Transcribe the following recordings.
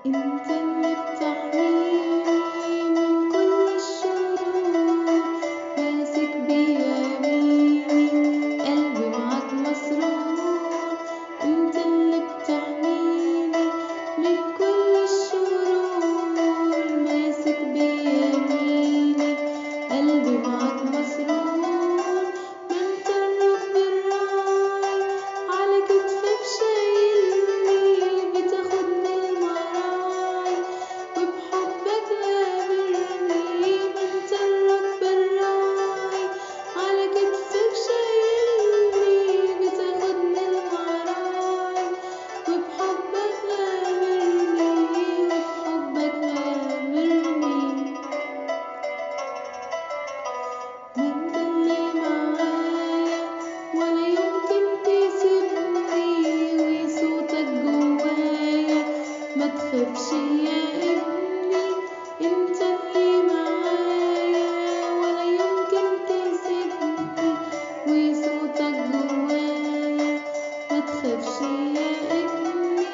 انت اللي بتحميني من كل الشرور، ماسك بيميني قلبي معاك مسرور. انت اللي بتحميني من كل الشرور، ماسك بيميني قلبي معاك مسرور. ما انت الرب الراعي على كتفك شايلني، بتاخدنى المراعى وبحبك غامرني. ما انت الرب الراعي على كتفك شايلني، بتاخدنى المراعى وبحبك غامرني، وبحبك غامرني. ما انت اللي معايا ولا يمكن تسيبني، وصوتك جوايا ما تخافش يا ابني. انت اللي معايا ولا يمكن تسيبني، وصوتك جوايا ما تخافش يا ابني.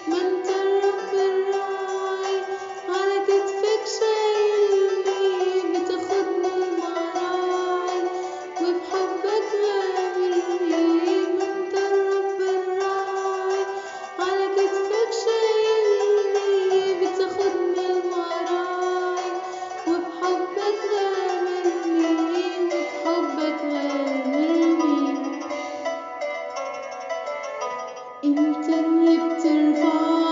ما انت الرب الراعي على كتفك شايلني، بتاخدنى المراعي وبحبك غامرني. ما انت الرب الراعي على كتفك شايلني، بتاخدنى المراعي وبحبك غامرني، وبحبك غامرني. انت اللي بترفعني